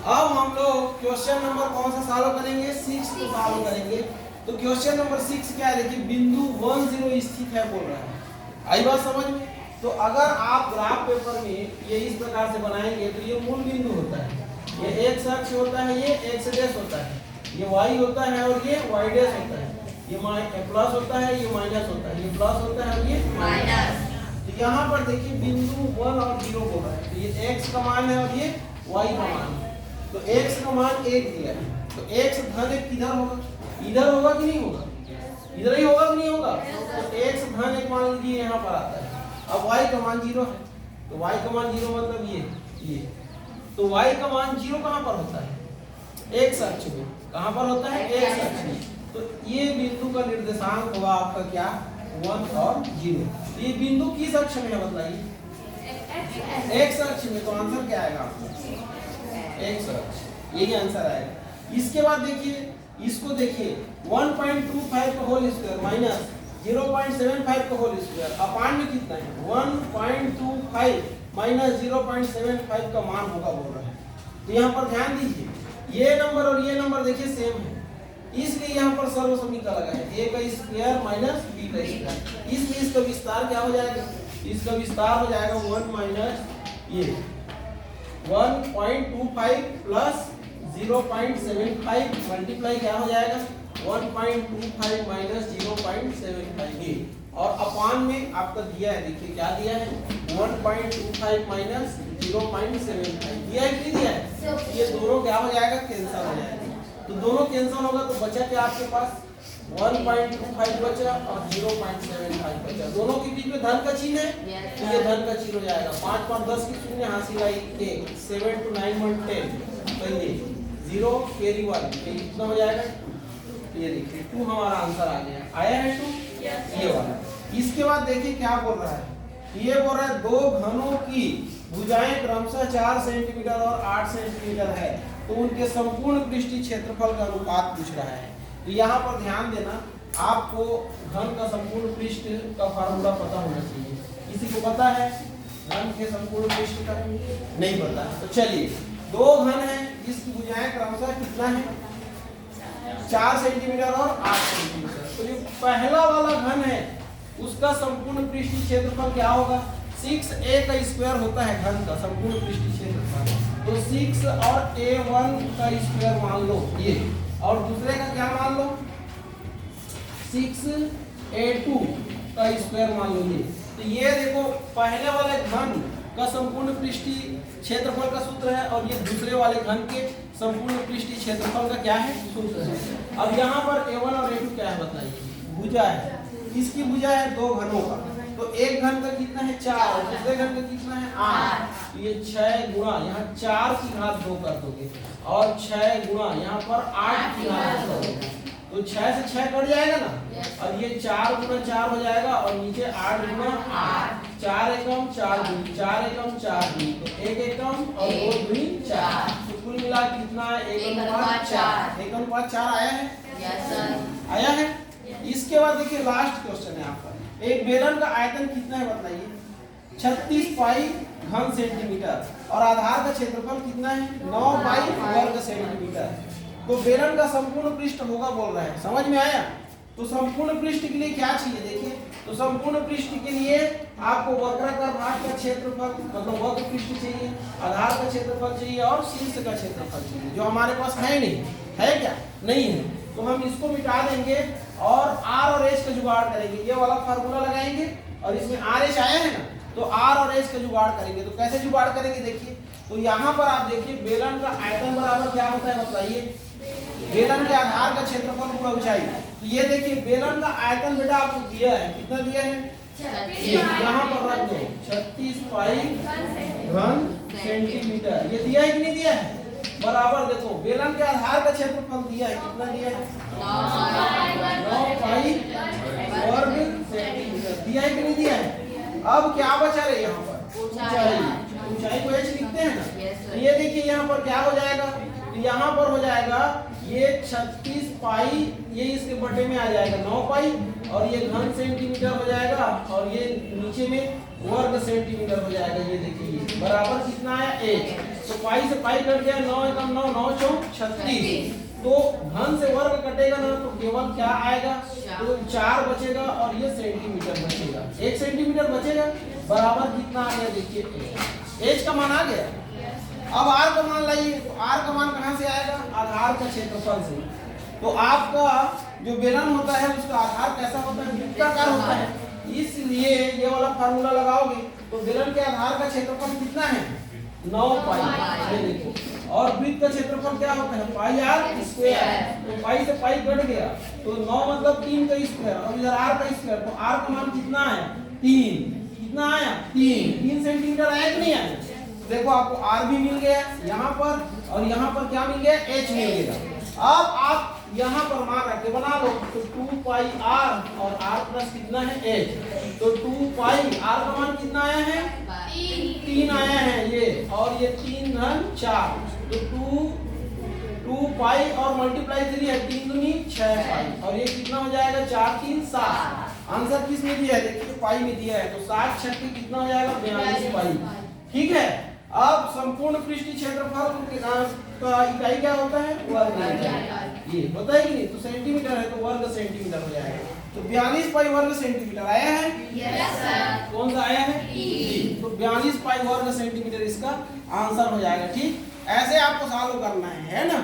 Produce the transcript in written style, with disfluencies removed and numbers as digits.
अब हम लोग क्वेश्चन नंबर कौन सा सॉल्व करेंगे? 6 को सॉल्व करेंगे। तो क्वेश्चन नंबर 6 क्या है? देखिए बिंदु 10 स्थित है बोल रहा है। आई बात समझ में? तो अगर आप ग्राफ पेपर में ये इस प्रकार से बनाएंगे तो ये मूल बिंदु होता है, ये एक्स अक्ष होता है, ये एक्स डैश होता है, ये वाई होता है और ये वाई डैश होता है, ये प्लस होता है, ये माइनस होता है, ये प्लस होता है और ये माइनस। तो यहाँ पर देखिए बिंदु 1 और 0 बोल रहा है, तो ये x का मान है और ये y का मान है। तो x का मान 1 दिया है, तो x धन 1 किधर होगा? इधर होगा कि नहीं होगा? इधर ही होगा कि नहीं होगा? तो x धन 1 मान लीजिए यहाँ पर आता है। अब y का मान 0 है, तो y का मान 0 मतलब ये तो y का मान 0 कहाँ पर होता है? x अक्ष में। कहाँ पर होता है? x अक्ष में। तो ये बिंदु का निर्देशांक होगा आपका क्या? 1 और 0। तो ये बिंदु किस अक्ष में है बताइए? x अक्ष में। तो आंसर क्या आएगा आपका? x अक्ष, यही आंसर आएगा। इसके बाद देखिए, इसको देखिए 1.25 का होल स्क्वायर माइनस 0.75 का होल स्क्वायर अपान में कितना है? 1.25 माइनस 0.75 का मान होगा बोल रहा है। तो यहाँ पर ध्यान दीजिए, ये नंबर और ये नंबर देखिए सेम है, इसलिए यहाँ पर सर्व समीकरण लगा है a का स्क्वायर माइनस b का स्क्वायर। इसलिए इसका विस्तार क्या हो जाएगा? इसका विस्तार हो जाएगा 1 माइनस ये 1.25 प्लस 0.75 मल्टीप्लाई क्या हो जाएगा? 1.25 माइनस 0.75 ये, और अपान में आपका दिया है, देखिए क्या दिया है? 1.25 माइनस 0.75 दिया है कि नहीं दिया है? ये दोनों क्या हो जाएगा? कैंसिल हो जाएगा। तो दोनों कैंसिल होगा तो बचा क्या आपके पास? 1.25 बचा और 0.75 बचा। दोनों के बीच में धन का चिन्ह है, तो ये धन का चिन्ह हो जाएगा। 5 5 10 की शून्य हासिल आई 1, 7 to 9 1 10, तो ये 0 कैरी 1, ये कितना हो जाएगा? ये देखिए 2 हमारा आंसर आ गया। आया है 2? ये वाला। इसके बाद देखिए क्या बोल रहा है? ये बोल रहा है दो घनों की भुजाएं क्रमशः 4 सेंटीमीटर और 8 सेंटीमीटर है, तो उनके संपूर्ण पृष्ठीय क्षेत्रफल का अनुपात पूछ रहा है। तो यहाँ पर ध्यान देना, आपको घन का संपूर्ण पृष्ठ का फार्मूला पता होना चाहिए। किसी को पता है घन के संपूर्ण पृष्ठ का? नहीं पता। तो चलिए, दो घन हैं जिसकी भुजाएं क्रमशः कितना है? 4 सेंटीमीटर और 8 सेंटीमीटर। तो जो पहला वाला घन है उसका संपूर्ण पृष्ठीय क्षेत्रफल क्या होगा? 6a का स्क्वायर होता है घन का संपूर्ण पृष्ठीय क्षेत्रफल। तो 6 और a1 का स्क्वायर मान लो ये, और दूसरे का क्या मान लो? 6a2 का स्क्वायर मान लो ये। तो ये देखो पहले वाले घन का संपूर्ण पृष्ठीय क्षेत्रफल का सूत्र है, और ये दूसरे वाले घन के संपूर्ण पृष्ठीय क्षेत्रफल का क्या है? सूत्र है। अब यहाँ पर a1 और a2 क्या है बताइए? भुजा है। इसकी भुजा है दो घनों का, तो एक घन का कितना है? 4, और दूसरे घन का कितना है? 8। ये 6 गुणा यहाँ 4 की घात 2 कर दोगे, और 6 गुणा यहाँ पर 8 की घात 2 कर दोगे, तो 6 से 6 कट जाएगा ना, और ये 4 गुणा 4 हो जाएगा, और नीचे 8 गुणा 8, 4 एकम 4 दूनी, 4 एकम 4 दूनी, तो 1 एकम और 2 दूनी 4, तो कुल मिला कितना है? 1 अनुपात 4। 1 अनुपात 4 आया है? यस सर, आया है। इसके बाद देखिए लास्ट क्वेश्चन है आपका, एक बेलन का आयतन कितना है बताइए? 36 पाई घन सेंटीमीटर, और आधार का क्षेत्रफल कितना है? 9 पाई वर्ग सेंटीमीटर। तो बेलन का संपूर्ण पृष्ठ होगा बोल रहा है, समझ में आया? तो संपूर्ण पृष्ठ के लिए क्या चाहिए? देखिए, तो संपूर्ण पृष्ठ के लिए आपको वक्राकार भाग का क्षेत्रफल मतलब वक्र पृष्ठ चाहिए, आधार का क्षेत्रफल चाहिए और शीर्ष का क्षेत्रफल चाहिए, जो हमारे पास है नहीं है। क्या नहीं है? तो हम इसको मिटा देंगे और r और h का जुगाड़ करेंगे। ये वाला फार्मूला लगाएंगे और इसमें r h आया है ना, तो r और h का जुगाड़ करेंगे। तो कैसे जुगाड़ करेंगे देखिए, तो यहाँ पर आप देखिए बेलन का आयतन बराबर क्या होता है बताइए? बेलन के आधार का क्षेत्रफल गुणा ऊंचाई। तो ये देखिए बेलन का आयतन बेटा आपको दिया है, कितना दिया है? यहाँ पर रख दो 36 पाई घन सेंटीमीटर। ये दिया है कि नहीं दिया है? बराबर देखो बेलन के आधार का क्षेत्रफल दिया है, कितना दिया है? 9 पाई वर्ग सेंटीमीटर दिया है कि नहीं दिया है? अब क्या बचा रहे यहाँ पर? ऊंचाई। ऊंचाई को h लिखते हैं ना, तो ये देखिए यहाँ पर क्या हो जाएगा? यहाँ पर हो जाएगा ये 36 पाई, ये इसके बटे में आ जाएगा 9 पाई, और ये घन सेंटीमीटर हो जाएगा, और ये नीचे में वर्ग सेंटीमीटर हो जाएगा। ये देखिए बराबर कितना है एच। तो पाई से पाई कट गया, 9 एकम 9, 9 चौक 36। तो घन से वर्ग कटेगा ना तो केवल क्या आएगा, तो 4 बचेगा और ये सेंटीमीटर बचेगा, 1 सेंटीमीटर बचेगा। बराबर कितना आ गया देखिए एच का मान आ गया। अब आर का मान लाइए, तो आर का मान कहाँ से आएगा, आधार का क्षेत्रफल से। तो आपका जो बेलन होता है उसका आधार कैसा होता है, वृत्ताकार होता है, इसलिए ये वाला फार्मूला लगाओगे तो बेलन के आधार का क्षेत्रफल कितना है 9 पाई। ये देखो, और वृत्त का क्षेत्रफल क्या होता है पाई आर स्क्वायर। तो पाई से पाई कट गया तो 9 मतलब 3 का स्क्वायर, और इधर आर का स्क्वायर। तो आर का मान कितना है 3, कितना आया 3 सेंटीमीटर आया कि नहीं आया। देखो आपको आर भी मिल गया यहाँ पर, और यहाँ पर क्या मिल गया एच मिल गया। अब आप यहाँ पर मान रख के बना लो, तो 2 पाई आर और आर प्लस कितना है एच। तो 2 पाई आर का मान कितना आया है 3 आया है ये, और ये 3 घन 4। तो 2 पाई और मल्टीप्लाई 3 है, 3 दूनी 6 पाई, और ये कितना हो जाएगा 4 3 7। आंसर किस में दिया है देखिए, पाई में दिया है। तो 7 6 कितना हो जाएगा 42 पाई। ठीक है। अब संपूर्ण पृष्ठीय क्षेत्रफल का इकाई क्या होता है वर्ग। ये होता है कि नहीं, तो सेंटीमीटर है तो वर्ग सेंटीमीटर हो जाएगा। तो 42 पाई वर्ग सेंटीमीटर आया है। Yes sir. कौन सा आया है तो 42 पाई वर्ग सेंटीमीटर इसका आंसर हो जाएगा। ठीक, ऐसे आपको सॉल्व करना है ना।